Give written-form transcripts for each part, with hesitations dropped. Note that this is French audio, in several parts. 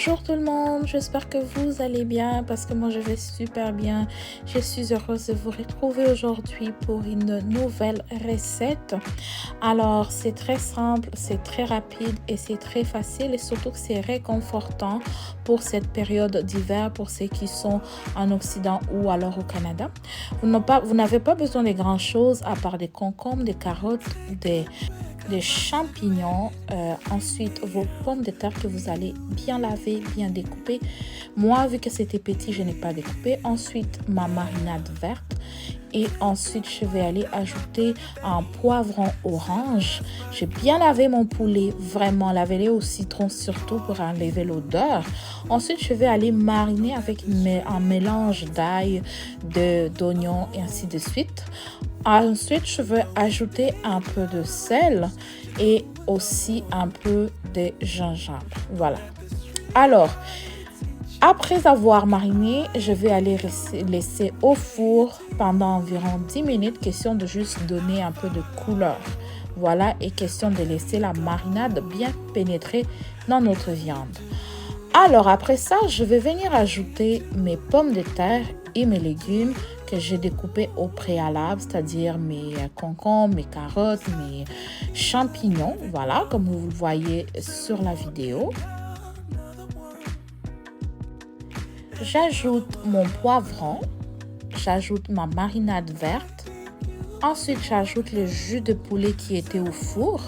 Bonjour tout le monde, j'espère que vous allez bien parce que moi je vais super bien. Je suis heureuse de vous retrouver aujourd'hui pour une nouvelle recette. Alors c'est très simple, c'est très rapide et c'est très facile et surtout que c'est réconfortant pour cette période d'hiver pour ceux qui sont en Occident ou alors au Canada. Vous n'avez pas besoin de grand chose à part des concombres, des carottes, des champignons, ensuite vos pommes de terre que vous allez bien laver, bien découper. Moi, vu que c'était petit, je n'ai pas découpé. Ensuite, ma marinade verte. Et ensuite, je vais aller ajouter un poivron orange. J'ai bien lavé mon poulet, vraiment laver au citron surtout pour enlever l'odeur. Ensuite, je vais aller mariner avec un mélange d'ail, d'oignons et ainsi de suite. Ensuite, je vais ajouter un peu de sel et aussi un peu de gingembre. Voilà. Alors, après avoir mariné, je vais aller laisser au four pendant environ 10 minutes, question de juste donner un peu de couleur. Voilà, et question de laisser la marinade bien pénétrer dans notre viande. Alors, après ça, je vais venir ajouter mes pommes de terre et mes légumes que j'ai découpés au préalable, c'est-à-dire mes concombres, mes carottes, mes champignons, voilà, comme vous le voyez sur la vidéo. J'ajoute mon poivron, j'ajoute ma marinade verte. Ensuite, j'ajoute le jus de poulet qui était au four.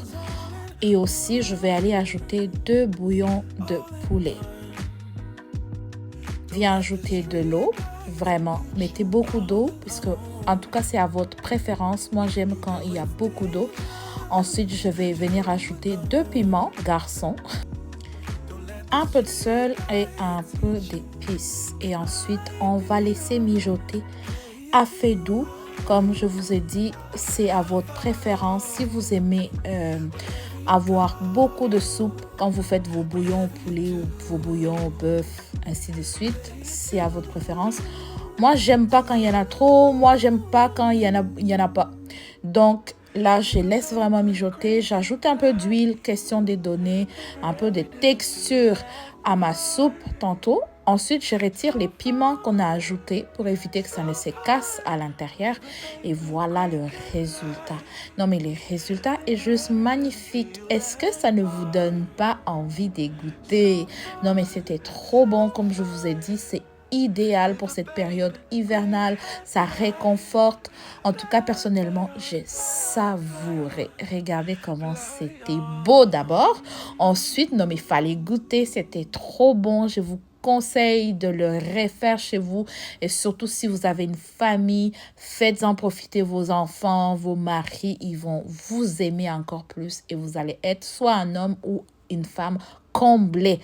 Et aussi, je vais aller ajouter 2 bouillons de poulet. Je viens ajouter de l'eau. Vraiment, mettez beaucoup d'eau, puisque en tout cas, c'est à votre préférence. Moi, j'aime quand il y a beaucoup d'eau. Ensuite, je vais venir ajouter 2 piments garçons, un peu de sel et un peu d'épices. Et ensuite, on va laisser mijoter à feu doux. Comme je vous ai dit, c'est à votre préférence. Si vous aimez avoir beaucoup de soupe quand vous faites vos bouillons au poulet ou vos bouillons au bœuf, ainsi de suite, c'est à votre préférence. Moi, j'aime pas quand il y en a trop. Moi, j'aime pas quand il y en a pas. Donc, là, je laisse vraiment mijoter. J'ajoute un peu d'huile, question de donner un peu de texture à ma soupe tantôt. Ensuite, je retire les piments qu'on a ajoutés pour éviter que ça ne se casse à l'intérieur. Et voilà le résultat. Non, mais le résultat est juste magnifique. Est-ce que ça ne vous donne pas envie de goûter? Non, mais c'était trop bon. Comme je vous ai dit, c'est idéal pour cette période hivernale, ça réconforte. En tout cas, personnellement, j'ai savouré. Regardez comment c'était beau d'abord. Ensuite, non, mais il fallait goûter, c'était trop bon. Je vous conseille de le refaire chez vous et surtout si vous avez une famille, faites-en profiter vos enfants, vos maris, ils vont vous aimer encore plus et vous allez être soit un homme ou une femme comblée.